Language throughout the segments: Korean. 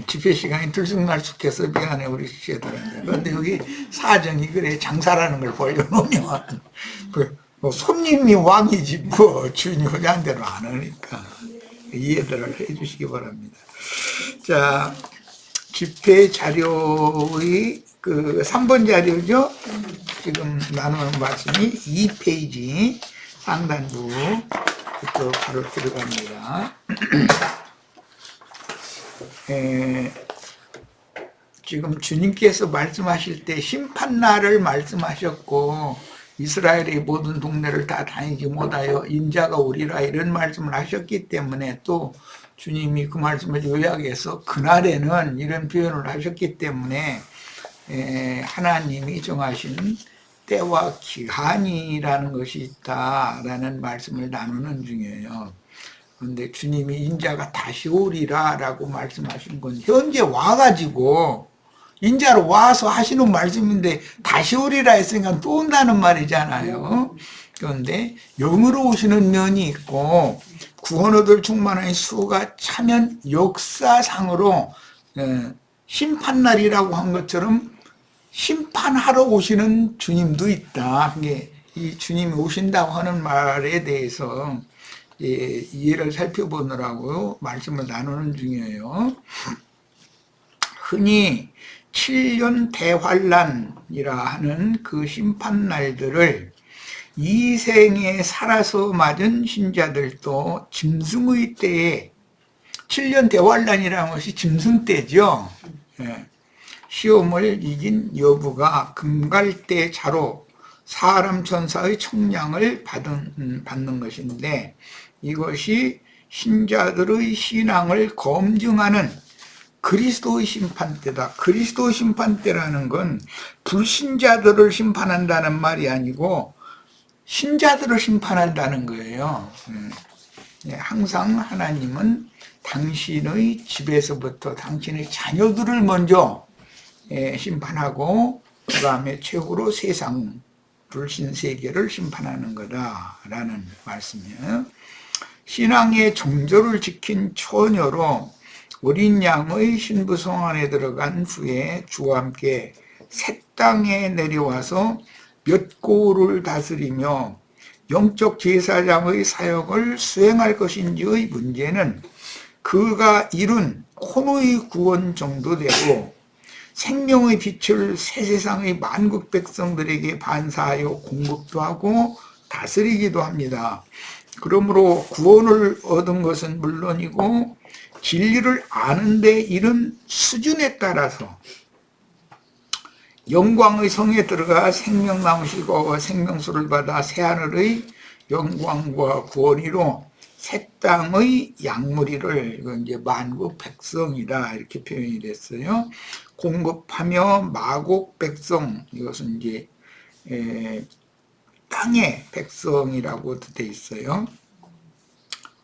집회 시간이 들쑥날쑥해서 미안해 우리 시애들한테. 그런데 여기 사정이 그래. 장사라는 걸 벌려놓으면 뭐 손님이 왕이지 뭐 주인이 하자는 대로 안 하니까 이해를 해주시기 바랍니다. 자, 집회 자료의 그 3번 자료죠. 지금 나누는 말씀이 2페이지 상단부부터 바로 들어갑니다. 지금 주님께서 말씀하실 때 심판날을 말씀하셨고 이스라엘의 모든 동네를 다 다니지 못하여 인자가 오리라 이런 말씀을 하셨기 때문에 또 주님이 그 말씀을 요약해서 그날에는 이런 표현을 하셨기 때문에 하나님이 정하신 때와 기한이라는 것이 있다라는 말씀을 나누는 중이에요. 그런데 주님이 인자가 다시 오리라 라고 말씀하신 건 현재 와가지고 인자로 와서 하시는 말씀인데 다시 오리라 했으니까 또 온다는 말이잖아요. 그런데 영으로 오시는 면이 있고 구원 얻을 충만한 수가 차면 역사상으로 심판날이라고 한 것처럼 심판하러 오시는 주님도 있다. 이 주님이 오신다고 하는 말에 대해서 이해를 살펴보느라고 말씀을 나누는 중이에요. 흔히 7년 대환란이라 하는 그 심판날들을 이 생에 살아서 맞은 신자들도 짐승의 때에 7년 대환란이라는 것이 짐승 때죠. 시험을 이긴 여부가 금갈대 자로 사람 천사의 청량을 받는 것인데 이것이 신자들의 신앙을 검증하는 그리스도의 심판대다. 그리스도의 심판대라는 건 불신자들을 심판한다는 말이 아니고 신자들을 심판한다는 거예요. 항상 하나님은 당신의 집에서부터 당신의 자녀들을 먼저 심판하고 그 다음에 최후로 세상 불신세계를 심판하는 거다라는 말씀이에요. 신앙의 정절을 지킨 처녀로 어린 양의 신부성 안에 들어간 후에 주와 함께 새 땅에 내려와서 몇 고를 다스리며 영적 제사장의 사역을 수행할 것인지의 문제는 그가 이룬 혼의 구원 정도 되고 생명의 빛을 새 세상의 만국 백성들에게 반사하여 공급도 하고 다스리기도 합니다. 그러므로 구원을 얻은 것은 물론이고 진리를 아는 데 이른 수준에 따라서 영광의 성에 들어가 생명 나무시고 생명수를 받아 새하늘의 영광과 구원이로 새 땅의 양무리를 이건 이제 만국 백성이다 이렇게 표현이 됐어요. 공급하며 마곡 백성 이것은 이제 땅의 백성이라고 되어 있어요.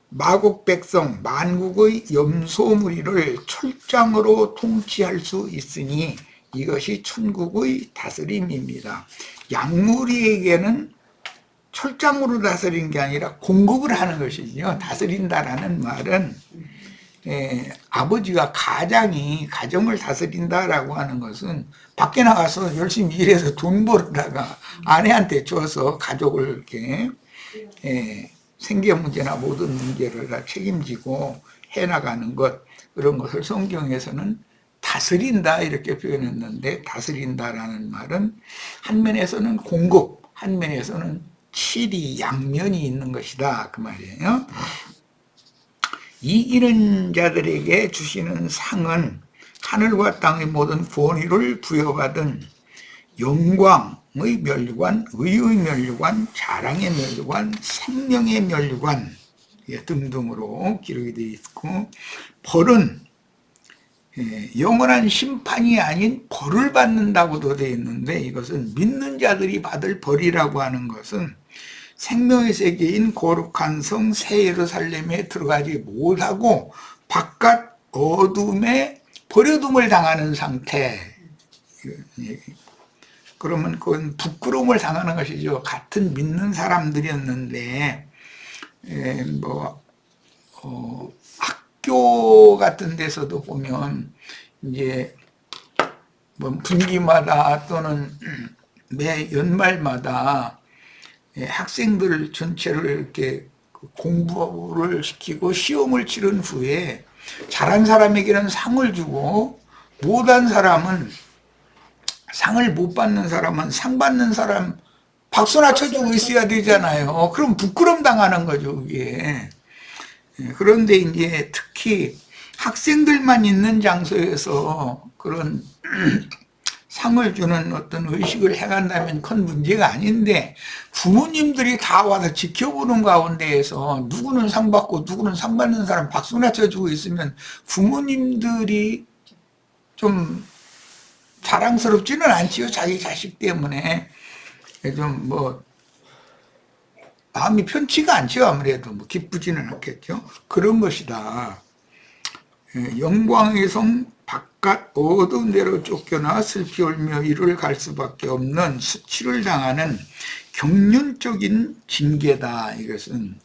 마곡 백성 만국의 염소무리를 철장으로 통치할 수 있으니 이것이 천국의 다스림입니다. 양무리에게는 철장으로 다스리는 게 아니라 공급을 하는 것이죠. 다스린다라는 말은 아버지가 가정을 다스린다라고 하는 것은 밖에 나가서 열심히 일해서 돈 벌다가 아내한테 줘서 가족을 이렇게 생계 문제나 모든 문제를 다 책임지고 해나가는 것 그런 것을 성경에서는 다스린다 이렇게 표현했는데 다스린다라는 말은 한 면에서는 공급, 한 면에서는 칠이 양면이 있는 것이다 그 말이에요. 이 이른 자들에게 주시는 상은 하늘과 땅의 모든 권위를 부여받은 영광의 면류관, 의의 면류관, 자랑의 면류관, 생명의 면류관 등등으로 기록이 되어 있고 벌은 영원한 심판이 아닌 벌을 받는다고도 되어 있는데 이것은 믿는 자들이 받을 벌이라고 하는 것은 생명의 세계인 거룩한 성 새 예루살렘에 들어가지 못하고 바깥 어둠에 버려둠을 당하는 상태. 그러면 그건 부끄러움을 당하는 것이죠. 같은 믿는 사람들이었는데 학교 같은 데서도 보면 이제 뭐 분기마다 또는 매 연말마다 학생들 전체를 이렇게 공부를 시키고 시험을 치른 후에 잘한 사람에게는 상을 주고 못한 사람은 상을 못 받는 사람은 상 받는 사람 박수나 쳐주고 있어야 되잖아요. 그럼 부끄럼 당하는 거죠, 그게. 그런데 이제 특히 학생들만 있는 장소에서 그런 상을 주는 어떤 의식을 행한다면 큰 문제가 아닌데 부모님들이 다 와서 지켜보는 가운데에서 누구는 상 받고 누구는 상 받는 사람 박수나 쳐주고 있으면 부모님들이 좀 자랑스럽지는 않지요. 자기 자식 때문에 좀 뭐 마음이 편치가 않죠. 아무래도 뭐 기쁘지는 않겠죠. 그런 것이다. 영광의 성 바깥 어두운 데로 쫓겨나 슬피 울며 이를 갈 수밖에 없는 수치를 당하는 경륜적인 징계다. 이것은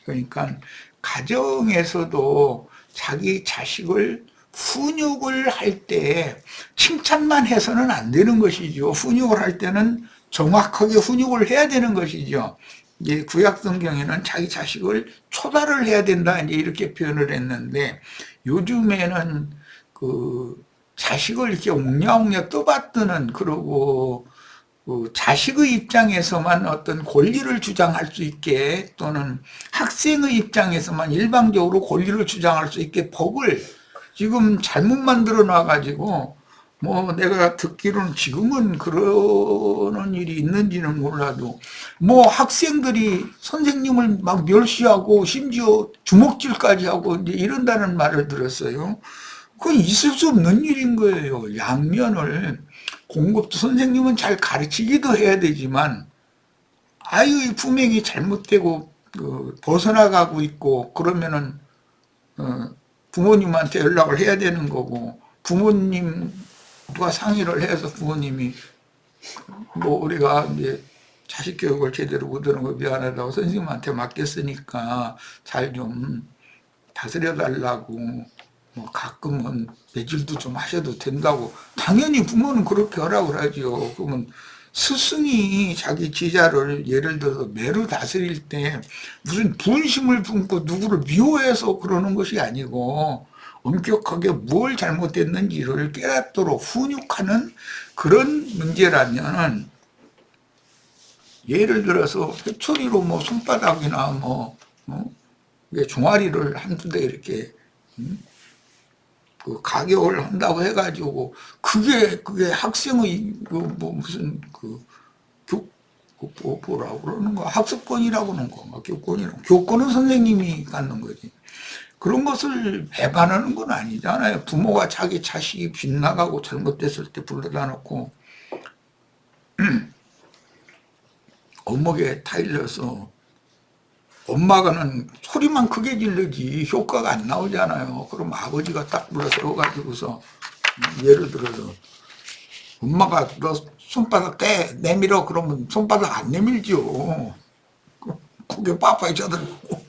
그러니까 가정에서도 자기 자식을 훈육을 할 때 칭찬만 해서는 안 되는 것이죠. 훈육을 할 때는 정확하게 훈육을 해야 되는 것이죠. 이제 구약 성경에는 자기 자식을 초달을 해야 된다 이제 이렇게 표현을 했는데 요즘에는 그 자식을 이렇게 옹냐옹냐 떠받드는 그러고 그 자식의 입장에서만 어떤 권리를 주장할 수 있게 또는 학생의 입장에서만 일방적으로 권리를 주장할 수 있게 법을 지금 잘못 만들어 놔가지고 뭐 내가 듣기로는 지금은 그러는 일이 있는지는 몰라도 뭐 학생들이 선생님을 막 멸시하고 심지어 주먹질까지 하고 이제 이런다는 말을 들었어요. 그건 있을 수 없는 일인 거예요. 양면을 공급도 선생님은 잘 가르치기도 해야 되지만 아이의 품행이 잘못되고 벗어나가고 있고 그러면은 부모님한테 연락을 해야 되는 거고 부모님 누가 상의를 해서 부모님이 뭐 우리가 이제 자식 교육을 제대로 못하는 거 미안하다고 선생님한테 맡겼으니까 잘 좀 다스려 달라고 뭐 가끔은 매질도 좀 하셔도 된다고 당연히 부모는 그렇게 하라고 하죠. 그러면 스승이 자기 제자를 예를 들어서 매로 다스릴 때 무슨 분심을 품고 누구를 미워해서 그러는 것이 아니고 엄격하게 뭘 잘못됐는지를 깨닫도록 훈육하는 그런 문제라면 예를 들어서 회초리로 뭐 손바닥이나 뭐 종아리를 한두 대 이렇게 그 가격을 한다고 해가지고 그게 학생의 뭐 무슨 뭐라고 그러는 거 학습권이라고 하는 건가 교권은 선생님이 갖는 거지. 그런 것을 배반하는 건 아니잖아요. 부모가 자기 자식이 빗나가고 잘못됐을 때 불러다 놓고 어묵에 타일러서 엄마가는 소리만 크게 질르지 효과가 안 나오잖아요. 그럼 아버지가 딱 불러 세워가지고서 예를 들어서 엄마가 너 손바닥 내밀어 그러면 손바닥 안 내밀죠. 고개 빠빠이 쳐들고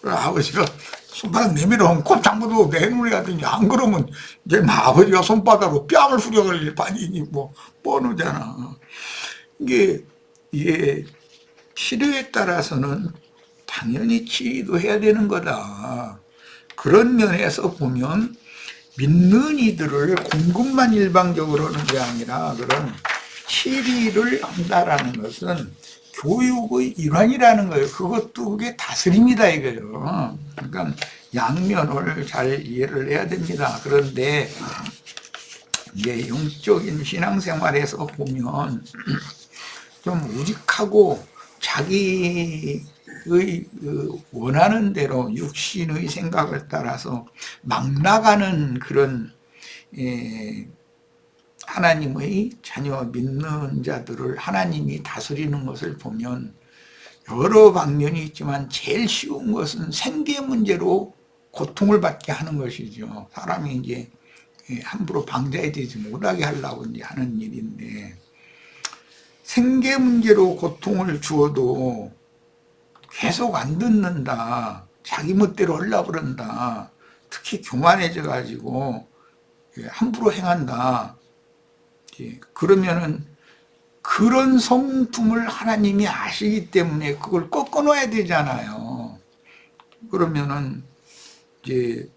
아버지가 손바닥 내밀어 하면 꼼짝도 내놓으라든지 안 그러면 이제 아버지가 손바닥으로 뺨을 후려갈 판이니 뭐 뻔하잖아. 이게 필요에 따라서는 당연히 치리도 해야 되는 거다. 그런 면에서 보면 믿는 이들을 공급만 일방적으로 하는 게 아니라 그런 치리를 한다라는 것은 교육의 일환이라는 거예요. 그것도 그게 다스림이다 이거예요. 그러니까 양면을 잘 이해를 해야 됩니다. 그런데 이제 영적인 신앙생활에서 보면 좀 우직하고 자기의 원하는 대로 육신의 생각을 따라서 막 나가는 그런 하나님의 자녀 믿는 자들을 하나님이 다스리는 것을 보면 여러 방면이 있지만 제일 쉬운 것은 생계 문제로 고통을 받게 하는 것이죠. 사람이 이제 함부로 방자해 되지 못하게 하려고 이제 하는 일인데 생계 문제로 고통을 주어도 계속 안 듣는다. 자기 멋대로 하려고 그런다. 특히 교만해져 가지고 함부로 행한다. 그러면은 그런 성품을 하나님이 아시기 때문에 그걸 꺾어놔야 되잖아요. 그러면은 이제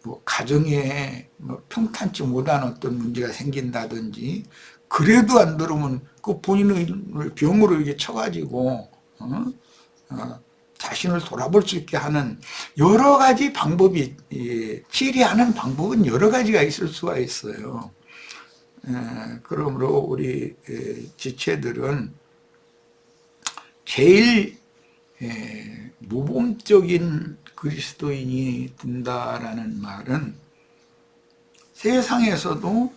뭐 가정에 뭐 평탄치 못한 어떤 문제가 생긴다든지, 그래도 안 들으면 그 본인을 병으로 이렇게 쳐가지고 자신을 돌아볼 수 있게 하는 여러 가지 방법이, 치리하는 방법은 여러 가지가 있을 수가 있어요. 그러므로 우리 지체들은 제일 모범적인 그리스도인이 된다라는 말은 세상에서도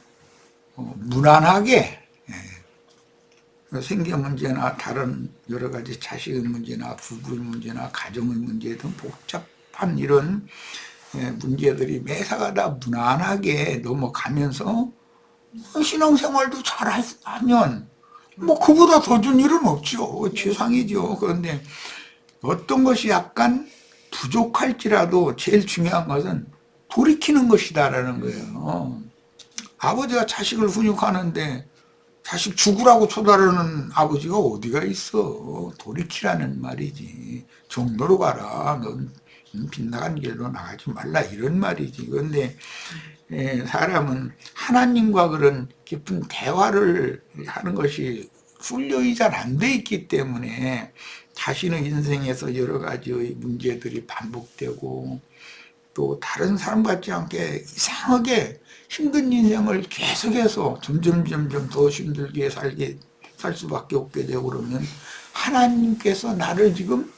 무난하게 생계 문제나 다른 여러 가지 자식의 문제나 부부의 문제나 가정의 문제 등 복잡한 이런 문제들이 매사가다 무난하게 넘어가면서 신앙생활도 잘하면 뭐 그보다 더 준 일은 없죠. 최상이죠. 그런데 어떤 것이 약간 부족할지라도 제일 중요한 것은 돌이키는 것이다라는 거예요. 아버지가 자식을 훈육하는데 자식 죽으라고 초달하는 아버지가 어디가 있어. 돌이키라는 말이지. 정도로 가라. 넌 빗나간 길로 나가지 말라, 이런 말이지. 그런데 사람은 하나님과 그런 깊은 대화를 하는 것이 훈련이 잘 안 돼 있기 때문에 자신의 인생에서 여러 가지의 문제들이 반복되고, 또 다른 사람 같지 않게 이상하게 힘든 인생을 계속해서 점점 더 힘들게 살 수밖에 없게 되고, 그러면 하나님께서 나를 지금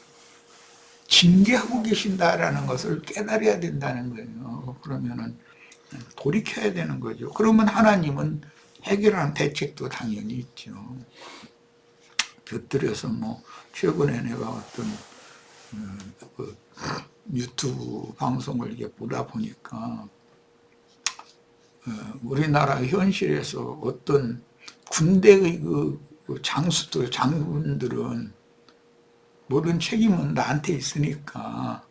징계하고 계신다라는 것을 깨달아야 된다는 거예요. 그러면은 돌이켜야 되는 거죠. 그러면 하나님은 해결하는 대책도 당연히 있죠. 곁들여서 뭐 최근에 내가 어떤 그 유튜브 방송을 이렇게 보다 보니까 우리나라 현실에서 어떤 군대의 그 장군들은 모든 책임은 나한테 있으니까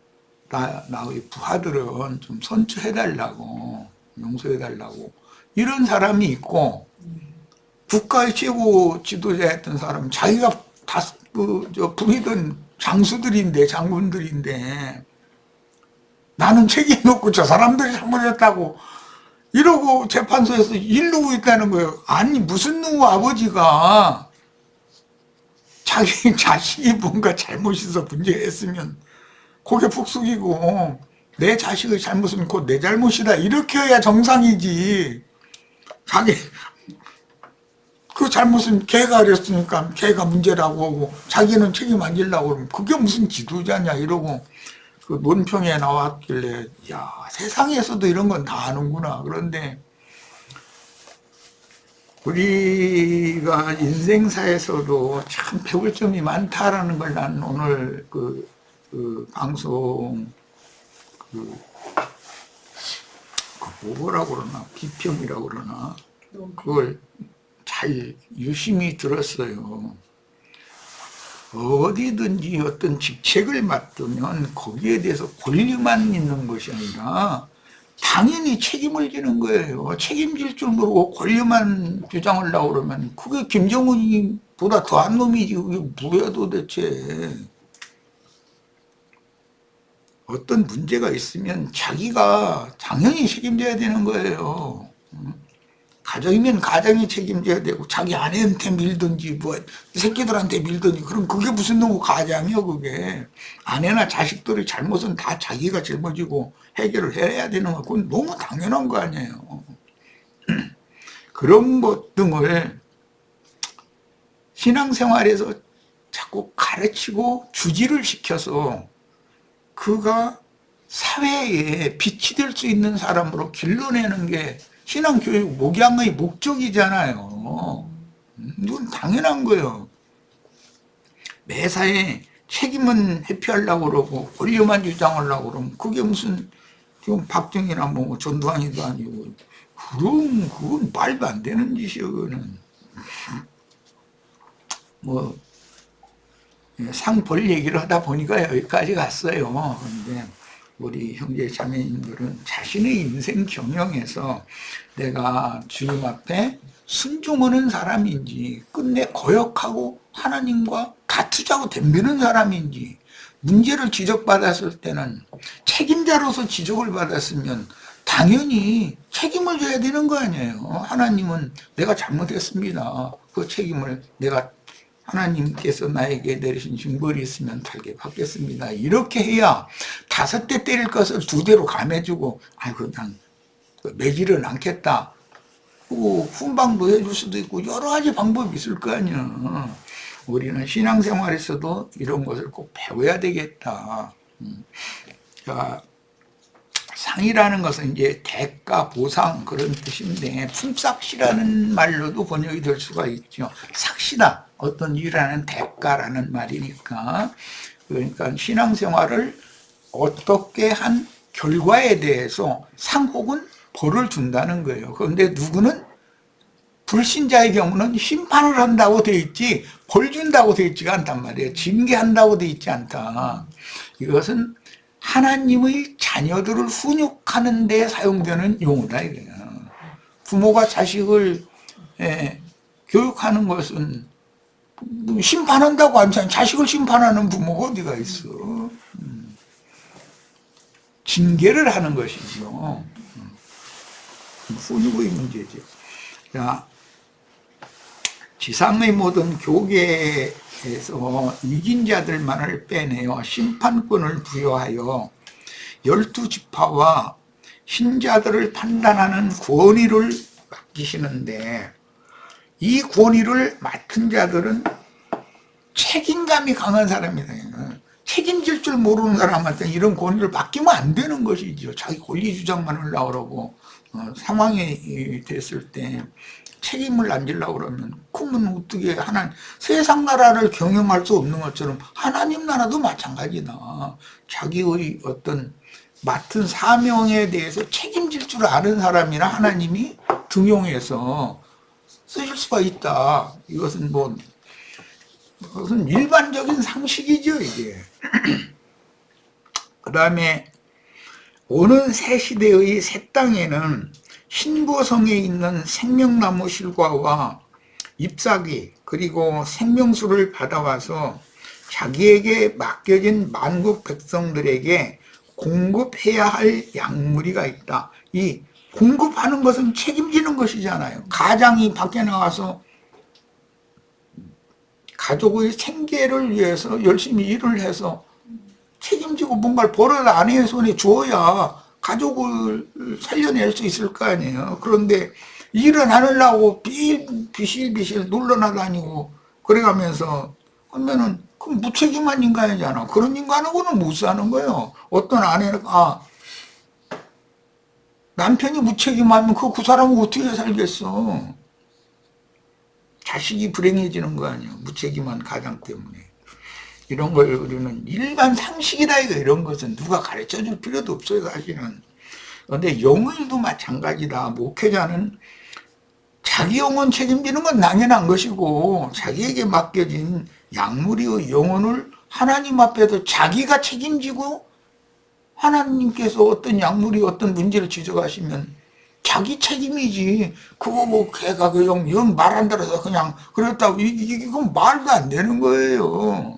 나의 부하들은 좀 선처해달라고, 용서해달라고, 이런 사람이 있고, 국가의 최고 지도자였던 사람, 자기가 부리던 장군들인데 나는 책임이 없고 저 사람들이 잘못했다고 이러고 재판소에서 이르고 있다는 거예요. 아니, 무슨 누구 아버지가 자기 자식이 뭔가 잘못이 있어 문제가 있으면 고개 푹 숙이고 내 자식의 잘못은 곧 내 잘못이다 이렇게 해야 정상이지. 자기 그 잘못은 걔가 그랬으니까 걔가 문제라고 하고 자기는 책임 안 지려고 그러면 그게 무슨 지도자냐 이러고 그 논평에 나왔길래, 야, 세상에서도 이런 건 다 아는구나. 그런데 우리가 인생사에서도 참 배울 점이 많다라는 걸 난 오늘 그 방송 뭐라고 그러나, 비평이라고 그러나, 그걸 잘 유심히 들었어요. 어디든지 어떤 직책을 맡으면 거기에 대해서 권리만 있는 것이 아니라 당연히 책임을 지는 거예요. 책임질 줄 모르고 권리만 주장하려고 그러면 그게 김정은보다 더한 놈이지. 그게 뭐야 도대체. 어떤 문제가 있으면 자기가 당연히 책임져야 되는 거예요. 가정이면 가정이 책임져야 되고, 자기 아내한테 밀든지 뭐 새끼들한테 밀든지, 그럼 그게 무슨 놈의 가장이요. 그게 아내나 자식들의 잘못은 다 자기가 짊어지고 해결을 해야 되는 거, 그건 너무 당연한 거 아니에요. 그런 것 등을 신앙생활에서 자꾸 가르치고 주지를 시켜서 그가 사회에 빛이 될 수 있는 사람으로 길러내는 게 신앙교육 목양의 목적이잖아요. 이건 당연한 거예요. 매사에 책임은 회피하려고 그러고 권리만 주장하려고 그러면 그게 무슨 지금 박정희나 뭐 전두환이도 아니고, 그건 말도 안 되는 짓이에요. 그거는 뭐 상 볼 얘기를 하다 보니까 여기까지 갔어요. 근데 우리 형제 자매님들은 자신의 인생 경영에서 내가 주님 앞에 순종하는 사람인지, 끝내 거역하고 하나님과 다투자고 덤비는 사람인지, 문제를 지적받았을 때는 책임자로서 지적을 받았으면 당연히 책임을 져야 되는 거 아니에요. 하나님은 내가 잘못했습니다. 그 책임을 내가, 하나님께서 나에게 내리신 징벌이 있으면 달게 받겠습니다. 이렇게 해야 5대 때릴 것을 2대로 감해주고, 아이고, 그냥 매질은 않겠다. 훈방도 해줄 수도 있고, 여러 가지 방법이 있을 거 아니야. 우리는 신앙생활에서도 이런 것을 꼭 배워야 되겠다. 자, 상이라는 것은 이제 대가, 보상 그런 뜻인데, 품삯이라는 말로도 번역이 될 수가 있죠. 삭시다. 어떤 일하는 대가라는 말이니까. 그러니까 신앙생활을 어떻게 한 결과에 대해서 상 혹은 벌을 준다는 거예요. 그런데 누구는, 불신자의 경우는 심판을 한다고 돼 있지 벌 준다고 돼 있지가 않단 말이에요. 징계한다고 돼 있지 않다. 이것은 하나님의 자녀들을 훈육하는 데 사용되는 용어다 이거예요. 부모가 자식을 교육하는 것은 심판한다고 하면 자식을 심판하는 부모가 어디가 있어. 징계를 하는 것이죠. 훈육의 문제죠. 자, 지상의 모든 교계에서 이긴 자들만을 빼내어 심판권을 부여하여 12지파와 신자들을 판단하는 권위를 맡기시는데, 이 권위를 맡은 자들은 책임감이 강한 사람이다. 책임질 줄 모르는 사람한테 이런 권위를 맡기면 안 되는 것이죠. 자기 권리 주장만 하려고 그러고, 상황이 됐을 때 책임을 안 지려고 그러면, 그러면 어떻게 세상 나라를 경영할 수 없는 것처럼 하나님 나라도 마찬가지다. 자기의 어떤 맡은 사명에 대해서 책임질 줄 아는 사람이나 하나님이 등용해서 쓰실 수가 있다. 이것은 그것은 일반적인 상식이죠, 이게. 그 다음에 오는 새 시대의 새 땅에는 신보성에 있는 생명나무 실과와 잎사귀 그리고 생명수를 받아와서 자기에게 맡겨진 만국 백성들에게 공급해야 할 약물이가 있다. 이 공급하는 것은 책임지는 것이잖아요. 가장이 밖에 나가서 가족의 생계를 위해서 열심히 일을 해서 책임지고 뭔가를 벌어다 아내의 손에 주어야 가족을 살려낼 수 있을 거 아니에요. 그런데 일은 하려고 비실비실 놀러나다니고 그래가면서 하면은 그럼 무책임한 인간이잖아. 그런 인간하고는 못 사는 거예요. 어떤 아내는 남편이 무책임하면 그 사람은 어떻게 살겠어. 자식이 불행해지는 거 아니에요. 무책임한 가장 때문에. 이런 걸 우리는 일반 상식이다 이거. 이런 것은 누가 가르쳐 줄 필요도 없어요 사실은. 그런데 영혼도 마찬가지다. 목회자는 자기 영혼 책임지는 건 당연한 것이고, 자기에게 맡겨진 약물이의 영혼을 하나님 앞에서 자기가 책임지고, 하나님께서 어떤 약물이 어떤 문제를 지적하시면 자기 책임이지. 그거 걔가 영 말 안 들어서 그냥 그랬다고, 이건 말도 안 되는 거예요.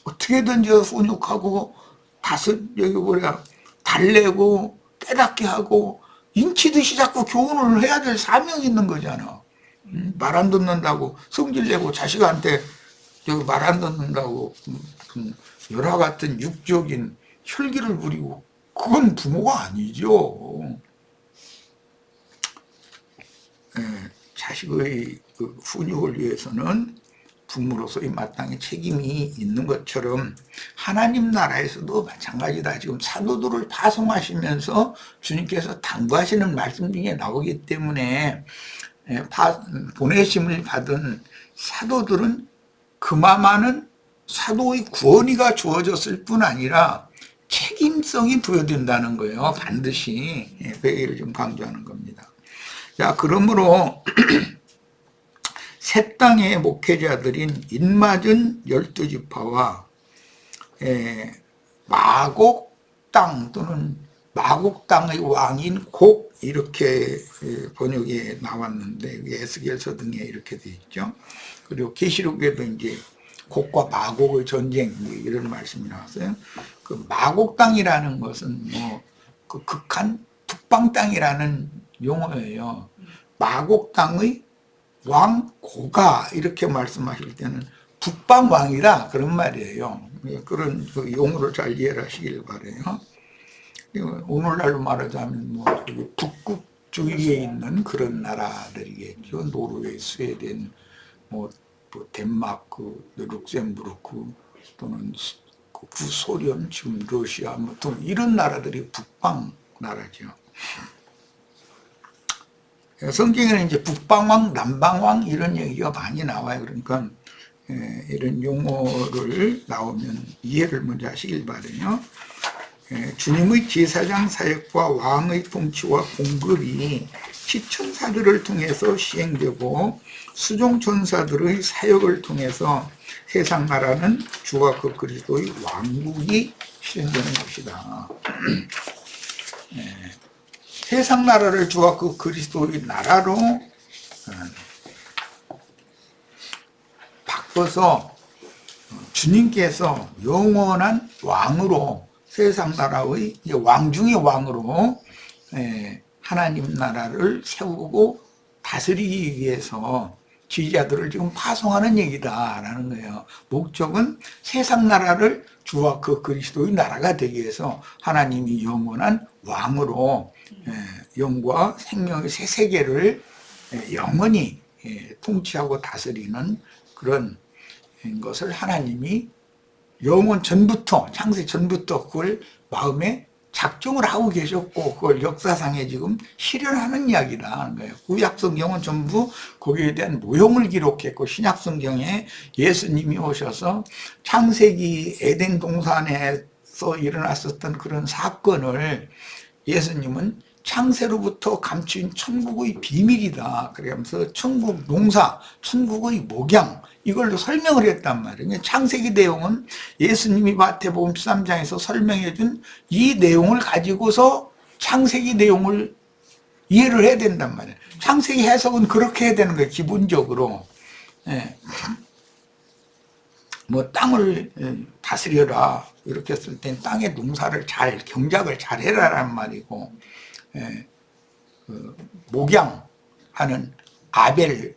어떻게든지 훈육하고 달래고 깨닫게 하고 인치듯이 자꾸 교훈을 해야 될 사명이 있는 거잖아. 말 안 듣는다고 성질내고 자식한테 말 안 듣는다고 여러 같은 육적인 혈기를 부리고, 그건 부모가 아니죠. 자식의 훈육을 위해서는 부모로서의 마땅히 책임이 있는 것처럼 하나님 나라에서도 마찬가지다. 지금 사도들을 파송하시면서 주님께서 당부하시는 말씀 중에 나오기 때문에 보내심을 받은 사도들은 그마마는 사도의 구원이가 주어졌을 뿐 아니라 책임성이 부여된다는 거예요. 반드시. 그 얘기를 좀 강조하는 겁니다. 자, 그러므로 새 땅의 목회자들인 인맞은 12지파와 마곡 땅 또는 마국 땅의 왕인 곡 이렇게 번역에 나왔는데 에스겔서 등에 이렇게 돼 있죠. 그리고 계시록에도 이제 곡과 마곡의 전쟁 이런 말씀이 나왔어요. 그 마곡 땅이라는 것은 뭐 그 극한 북방 땅이라는 용어예요. 마곡 땅의 왕 고가 이렇게 말씀하실 때는 북방 왕이다 그런 말이에요. 그런 그 용어를 잘 이해를 하시길 바래요. 오늘날로 말하자면 뭐 북극 주위에 있는 그런 나라들이겠죠. 노르웨이, 스웨덴, 뭐 덴마크, 룩셈부르크 또는 구소련, 지금 러시아 뭐 등 이런 나라들이 북방 나라죠. 성경에는 이제 북방왕, 남방왕 이런 얘기가 많이 나와요. 그러니까 이런 용어를 나오면 이해를 먼저 하시길 바라요. 주님의 제사장 사역과 왕의 통치와 공급이 시천사들을 통해서 시행되고 수종천사들의 사역을 통해서 세상 나라는 주와 그 그리스도의 왕국이 실현되는 것이다. 세상 나라를 주와 그 그리스도의 나라로 바꿔서 주님께서 영원한 왕으로 세상 나라의 왕 중의 왕으로 하나님 나라를 세우고 다스리기 위해서 지지자들을 지금 파송하는 얘기다라는 거예요. 목적은 세상 나라를 주와 그 그리스도의 나라가 되기 위해서 하나님이 영원한 왕으로 영과 생명의 새 세계를 영원히 통치하고 다스리는 그런 것을 하나님이 영원 전부터, 창세 전부터 그걸 마음에 작정을 하고 계셨고 그걸 역사상에 지금 실현하는 이야기라는 거예요. 구약성경은 전부 거기에 대한 모형을 기록했고 신약성경에 예수님이 오셔서 창세기 에덴 동산에서 일어났었던 그런 사건을 예수님은 창세로부터 감추인 천국의 비밀이다. 그러면서 천국 농사, 천국의 목양 이걸로 설명을 했단 말이에요. 창세기 내용은 예수님이 마태복음 13장에서 설명해 준 이 내용을 가지고서 창세기 내용을 이해를 해야 된단 말이에요. 창세기 해석은 그렇게 해야 되는 거예요. 기본적으로. 뭐 땅을 다스려라 이렇게 했을 땐 땅의 농사를 잘 경작을 잘 해라란 말이고 목양하는 아벨을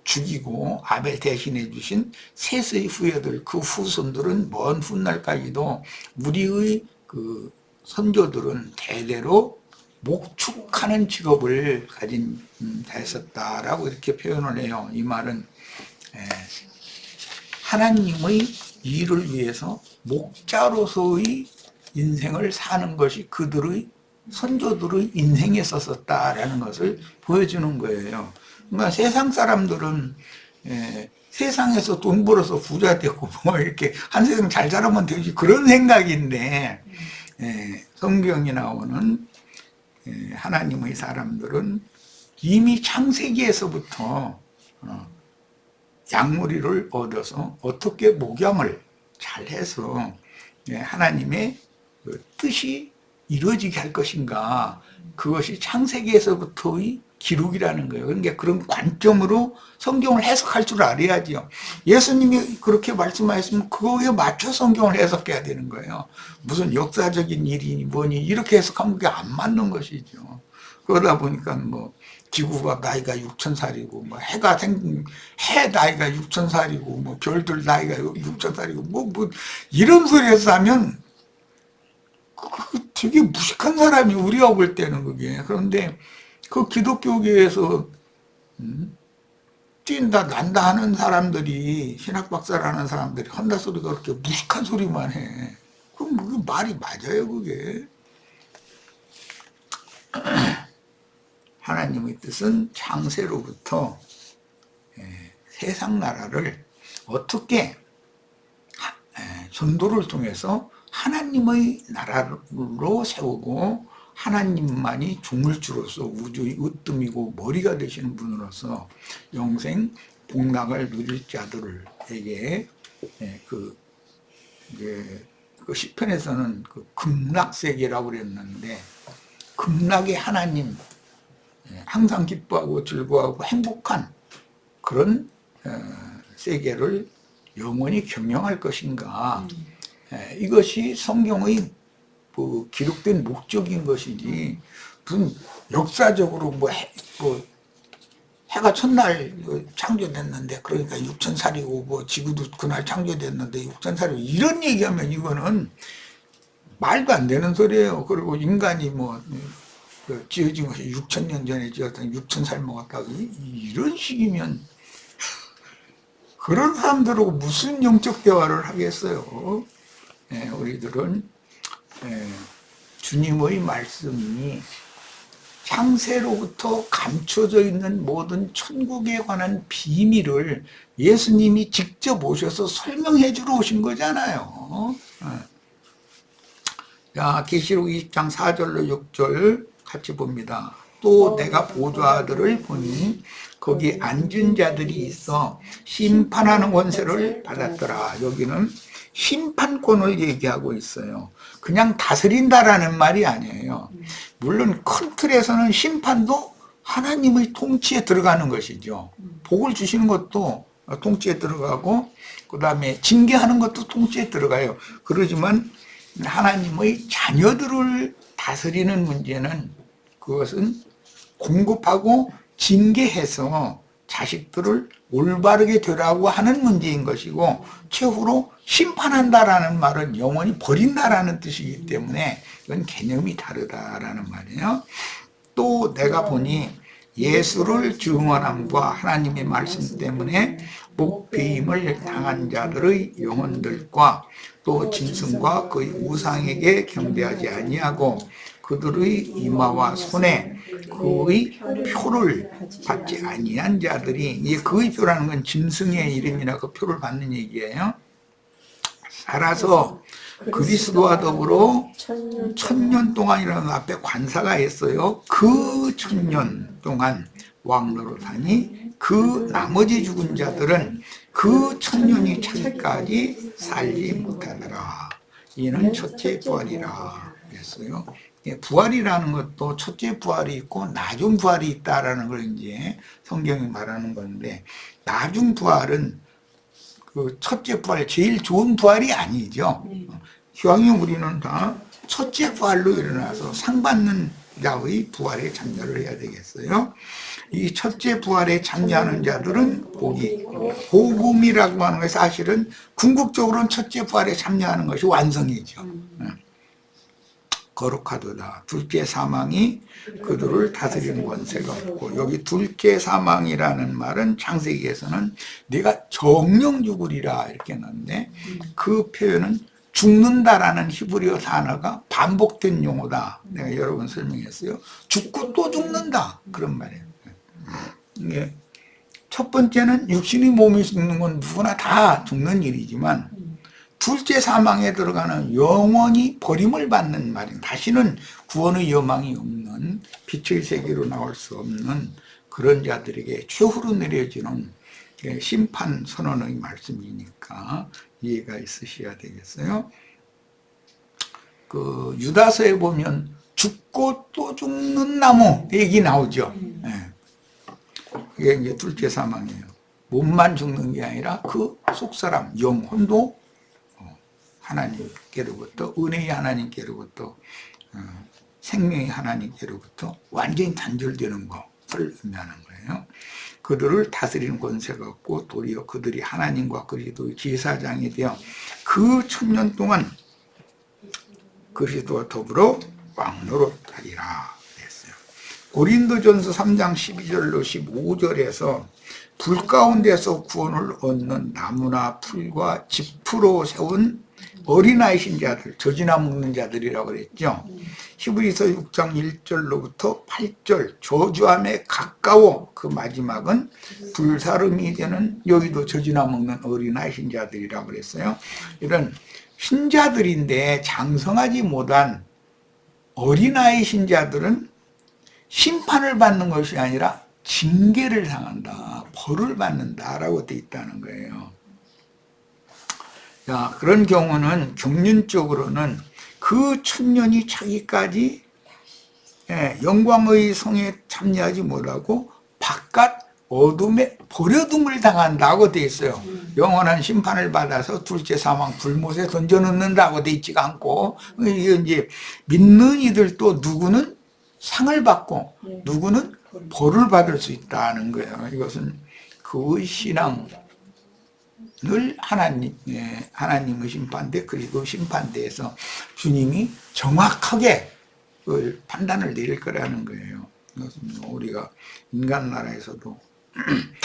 죽이고 아벨 대신해 주신 셋의 후예들 그 후손들은 먼 훗날까지도 우리의 그 선조들은 대대로 목축하는 직업을 가진 자였었다라고 이렇게 표현을 해요. 이 말은 하나님의 일을 위해서 목자로서의 인생을 사는 것이 그들의 선조들의 인생에 있었다라는 것을 보여주는 거예요. 그러니까 세상 사람들은 세상에서 돈 벌어서 부자 되고 뭐 이렇게 한 세상 잘 살면 되지 그런 생각인데 성경이 나오는 하나님의 사람들은 이미 창세기에서부터 양무리를 얻어서 어떻게 목양을 잘해서 하나님의 그 뜻이 이루어지게 할 것인가 그것이 창세기에서부터의 기록이라는 거예요. 그러니까 그런 관점으로 성경을 해석할 줄 알아야지요. 예수님이 그렇게 말씀하셨으면 그거에 맞춰 성경을 해석해야 되는 거예요. 무슨 역사적인 일이니 뭐니 이렇게 해석하면 그게 안 맞는 것이죠. 그러다 보니까 뭐 지구가 나이가 6,000살이고 뭐 해 나이가 6,000살이고 뭐 별들 나이가 6,000살이고 뭐 이런 소리 해서 하면 그 되게 무식한 사람이 우리가 볼 때는 그게. 그런데 그 기독교계에서 뛴다 난다 하는 사람들이 신학박사라는 사람들이 한다 소리가 그렇게 무식한 소리만 해. 그럼 그게 말이 맞아요 그게. 하나님의 뜻은 창세로부터 세상 나라를 어떻게 전도를 통해서 하나님의 나라로 세우고 하나님만이 중물주로서 우주의 으뜸이고 머리가 되시는 분으로서 영생 복락을 누릴 자들에게 그 이제 그 시편에서는 그 극락세계라고 그랬는데, 극락의 하나님, 항상 기뻐하고 즐거워하고 행복한 그런 세계를 영원히 경영할 것인가. 이것이 성경의 그 기록된 목적인 것이지, 무슨 역사적으로 해가 첫날 창조됐는데, 그러니까 육천살이고, 지구도 그날 창조됐는데 육천살이고, 이런 얘기하면 이거는 말도 안 되는 소리예요. 그리고 인간이 지어진 것이 6,000년 전에 지었던 6,000살 먹었다고, 이런 식이면 그런 사람들하고 무슨 영적 대화를 하겠어요. 우리들은 주님의 말씀이 창세로부터 감춰져 있는 모든 천국에 관한 비밀을 예수님이 직접 오셔서 설명해 주러 오신 거잖아요. 자, 계시록 20장 4절로 6절 같이 봅니다. 또 내가 보좌들을 보니 거기 앉은 자들이 있어 심판하는 권세를 받았더라. 여기는 심판권을 얘기하고 있어요. 그냥 다스린다라는 말이 아니에요. 물론 큰 틀에서는 심판도 하나님의 통치에 들어가는 것이죠. 복을 주시는 것도 통치에 들어가고, 그 다음에 징계하는 것도 통치에 들어가요. 그러지만 하나님의 자녀들을 다스리는 문제는, 그것은 공급하고 징계해서 자식들을 올바르게 되라고 하는 문제인 것이고, 최후로 심판한다라는 말은 영원히 버린다라는 뜻이기 때문에 이건 개념이 다르다라는 말이에요. 또 내가 보니 예수를 증언함과 하나님의 말씀 때문에 목배임을 당한 자들의 영혼들과 또 짐승과 그의 우상에게 경배하지 아니하고 그들의 이마와 손에 그의 표를 받지 아니한 자들이, 이게 그의 표라는 건 짐승의 이름이나 그 표를 받는 얘기예요. 살아서 그리스도와 더불어 1000년 동안이라는 앞에 관사가 있어요. 그 1000년 동안 왕노릇하니 그 나머지 죽은 자들은 그 1000년이 차기까지 살지 못하더라. 이는 첫째 부활이라 그랬어요. 부활이라는 것도 첫째 부활이 있고 나중 부활이 있다라는 걸 이제 성경이 말하는 건데, 나중 부활은 그 첫째 부활, 제일 좋은 부활이 아니죠. 기왕이면 우리는 다 첫째 부활로 일어나서 상 받는 자의 부활에 참여를 해야 되겠어요. 이 첫째 부활에 참여하는 자들은 복이 있고, 복음이라고 하는 것이 사실은 궁극적으로는 첫째 부활에 참여하는 것이 완성이죠. 거룩하도다. 둘째 사망이 그들을 다스리는 권세가 없고, 여기 둘째 사망이라는 말은 창세기에서는 네가 정령 죽으리라 이렇게 했는데, 그 표현은 죽는다라는 히브리어 단어가 반복된 용어다. 내가 여러 번 설명했어요. 죽고 또 죽는다, 그런 말이에요. 이게 첫 번째는 육신의 몸이 죽는 건 누구나 다 죽는 일이지만, 둘째 사망에 들어가는 영원히 버림을 받는 말입니다. 다시는 구원의 여망이 없는, 빛의 세계로 나올 수 없는 그런 자들에게 최후로 내려지는 심판 선언의 말씀이니까 이해가 있으셔야 되겠어요. 그 유다서에 보면 죽고 또 죽는 나무 얘기 나오죠. 그게 이제 둘째 사망이에요. 몸만 죽는 게 아니라 그 속사람 영혼도 하나님께로부터, 은혜의 하나님께로부터, 생명의 하나님께로부터 완전히 단절되는 것을 의미하는 거예요. 그들을 다스리는 권세가 없고 도리어 그들이 하나님과 그리스도의 제사장이 되어 그 1000년 동안 그리스도와 더불어 왕노릇하리라 했어요. 고린도전서 3장 12절로 15절에서 불 가운데서 구원을 얻는 나무나 풀과 짚으로 세운 어린아이신 자들, 젖이나 먹는 자들이라고 그랬죠. 히브리서 6장 1절로부터 8절, 저주함에 가까워, 그 마지막은 불사름이 되는, 여기도 젖이나 먹는 어린아이신 자들이라고 그랬어요. 이런 신자들인데 장성하지 못한 어린아이신 자들은 심판을 받는 것이 아니라 징계를 당한다, 벌을 받는다라고 되어 있다는 거예요. 자, 그런 경우는 경륜적으로는 그 천년이 자기까지 영광의 성에 참여하지 못하고 바깥 어둠에 버려둠을 당한다고 돼 있어요. 영원한 심판을 받아서 둘째 사망 불못에 던져놓는다고 돼 있지가 않고, 이게 이제 믿는 이들도 누구는 상을 받고 누구는 벌을 받을 수 있다는 거예요. 이것은 그 신앙을 하나님의 심판대, 그리고 심판대에서 주님이 정확하게 그 판단을 내릴 거라는 거예요. 이것은 우리가 인간 나라에서도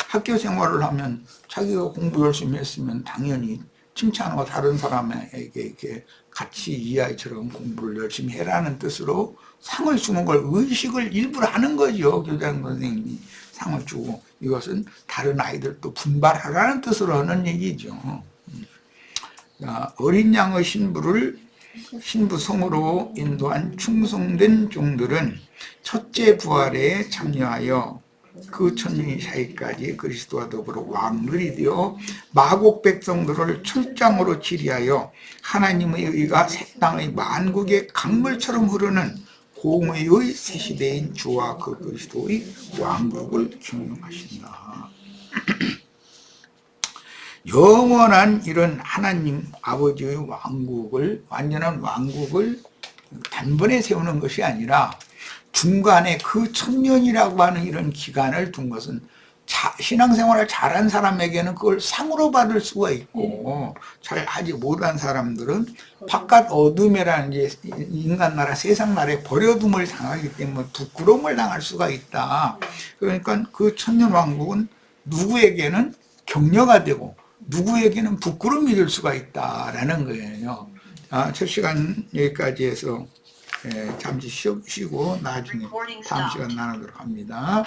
학교 생활을 하면 자기가 공부 열심히 했으면 당연히 칭찬하고 다른 사람에게 이렇게 같이 이 아이처럼 공부를 열심히 해라는 뜻으로 상을 주는 걸 의식을 일부러 하는 거죠. 교장 선생님이 상을 주고, 이것은 다른 아이들도 분발하라는 뜻으로 하는 얘기죠. 어린 양의 신부성으로 인도한 충성된 종들은 첫째 부활에 참여하여 그 천년이 사이까지 그리스도와 더불어 왕들이 되어 마곡 백성들을 출장으로 치리하여 하나님의 의가 새 땅의 만국의 강물처럼 흐르는 공의의 새 시대인 주와 그 그리스도의 왕국을 경영하신다. 영원한 이런 하나님 아버지의 왕국을, 완전한 왕국을 단번에 세우는 것이 아니라 중간에 그 천년이라고 하는 이런 기간을 둔 것은 신앙생활을 잘한 사람에게는 그걸 상으로 받을 수가 있고, 잘 하지 못한 사람들은 바깥 어둠이라는 이제 인간 나라, 세상 나라에 버려둠을 당하기 때문에 부끄러움을 당할 수가 있다. 그러니까 그 천년 왕국은 누구에게는 격려가 되고 누구에게는 부끄러움이 될 수가 있다라는 거예요. 첫 시간 여기까지 해서 잠시 쉬고 나중에 다음 시간 나누도록 합니다.